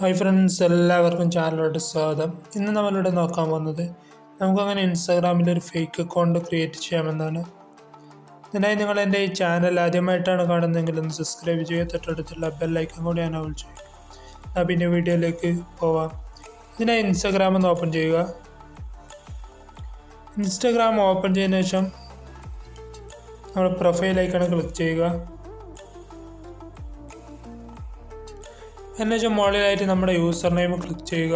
Hi friends, എല്ലാവർക്കും ചാനലിലോട്ട് സ്വാഗതം. ഇന്ന് നമ്മളിവിടെ നോക്കാൻ പോകുന്നത് നമുക്കങ്ങനെ ഇൻസ്റ്റാഗ്രാമിൽ ഒരു ഫേക്ക് അക്കൗണ്ട് ക്രിയേറ്റ് ചെയ്യാമെന്നാണ്. ഇതിനായി നിങ്ങൾ എൻ്റെ ഈ ചാനൽ ആദ്യമായിട്ടാണ് കാണുന്നതെങ്കിൽ ഒന്ന് സബ്സ്ക്രൈബ് ചെയ്യുക, തൊട്ടടുത്തുള്ള ബെല്ലൈക്കൺ കൂടി എനേബിൾ ചെയ്യുക. പിന്നെ വീഡിയോയിലേക്ക് പോവാം. ഇതിനായി ഇൻസ്റ്റാഗ്രാം ഒന്ന് ഓപ്പൺ ചെയ്യുക. ഇൻസ്റ്റാഗ്രാം ഓപ്പൺ ചെയ്തതിനു ശേഷം നമ്മുടെ പ്രൊഫൈൽ ഐക്കൺ ക്ലിക്ക് ചെയ്യുക. അതിനുശേഷം മുകളിലായിട്ട് നമ്മുടെ യൂസർ നെയിം ക്ലിക്ക് ചെയ്യുക.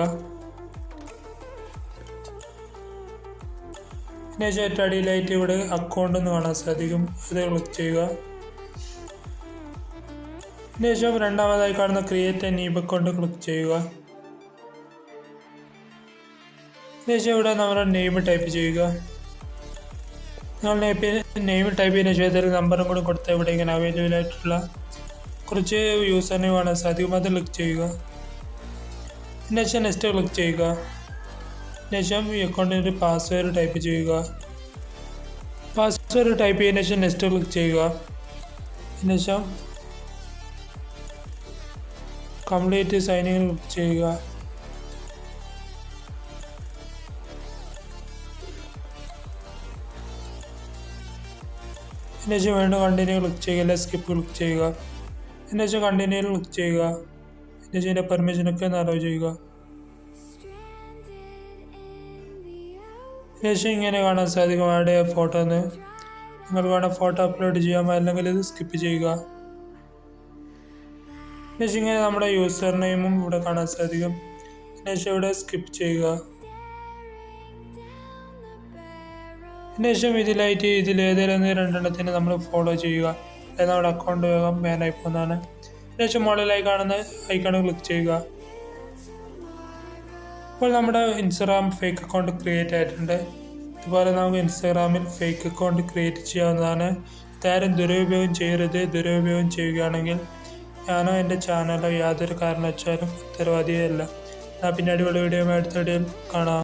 അതിനുശേഷം ഏറ്റവും അടിയിലായിട്ട് ഇവിടെ അക്കൗണ്ട് എന്ന് കാണാൻ സാധിക്കും, അത് ക്ലിക്ക് ചെയ്യുക. അതിനുശേഷം രണ്ടാമതായി കാണുന്ന create A new account click ചെയ്യുക. അതിനുശേഷം ഇവിടെ നമ്മുടെ നെയിം ടൈപ്പ് ചെയ്യുക. നിങ്ങൾ നെയിം ടൈപ്പ് ചെയ്യുന്ന ശേഷം നമ്പറും കൂടി കൊടുത്താൽ ഇവിടെ ഇങ്ങനെ അവൈലബിൾ ആയിട്ടുള്ള കുറച്ച് യൂസർ നെയിം കാണാൻ സാധിക്കും, അത് ക്ലിക്ക് ചെയ്യുക. അതിനുശേഷം നെക്സ്റ്റ് ക്ലിക്ക് ചെയ്യുക. അതിനുശേഷം ഈ അക്കൗണ്ടിൻ്റെ ഒരു പാസ്വേഡ് ടൈപ്പ് ചെയ്യുക. പാസ്വേഡ് ടൈപ്പ് ചെയ്തതിനു ശേഷം നെക്സ്റ്റ് ക്ലിക്ക് ചെയ്യുക. അതിനുശേഷം കംപ്ലീറ്റ് സൈനിങ് ക്ലിക്ക് ചെയ്യുക. അതിനുശേഷം വീണ്ടും കണ്ടിന്യൂ ക്ലിക്ക് ചെയ്യുക, അല്ലെ സ്കിപ്പ് ക്ലിക്ക് ചെയ്യുക. അതിനുശേഷം കണ്ടിന്യൂ ക്ലിക്ക് ചെയ്യുക. അതിനുശേഷം ഇതിൻ്റെ പെർമിഷനൊക്കെ ഒന്ന് അലോ ചെയ്യുക. അതിനുശേഷം ഇങ്ങനെ കാണാൻ സാധിക്കും ആഡ് ഫോട്ടോ എന്ന്. നിങ്ങൾക്ക് വേണം ഫോട്ടോ അപ്ലോഡ് ചെയ്യാം, അല്ലെങ്കിൽ ഇത് സ്കിപ്പ് ചെയ്യുക. അതിനുശേഷം ഇങ്ങനെ നമ്മുടെ യൂസർ നെയിമും ഇവിടെ കാണാൻ സാധിക്കും. അതിനുശേഷം ഇവിടെ സ്കിപ്പ് ചെയ്യുക. അതിനുശേഷം ഇതിലേതെങ്കിലും രണ്ടെണ്ണത്തിന് നമ്മൾ ഫോളോ ചെയ്യുക, അല്ലെങ്കിൽ നമ്മുടെ അക്കൗണ്ട് വേഗം ബാനായി പോകുന്നതാണ്. അതിനുശേഷം മുകളിലായി കാണുന്ന ഐക്കൺ ക്ലിക്ക് ചെയ്യുക. ഇപ്പോൾ നമ്മുടെ ഇൻസ്റ്റാഗ്രാം ഫേക്ക് അക്കൗണ്ട് ക്രിയേറ്റ് ആയിട്ടുണ്ട്. ഇതുപോലെ നമുക്ക് ഇൻസ്റ്റാഗ്രാമിൽ ഫേക്ക് അക്കൗണ്ട് ക്രിയേറ്റ് ചെയ്യാവുന്നതാണ്. ഇതാരും ദുരുപയോഗം ചെയ്യരുത്. ദുരുപയോഗം ചെയ്യുകയാണെങ്കിൽ ഞാനോ എൻ്റെ ചാനലോ യാതൊരു കാരണവശാലും ഉത്തരവാദിയല്ല. പിന്നെ അടിപൊളി വീഡിയോ അടുത്ത വീഡിയോയിൽ കാണാം.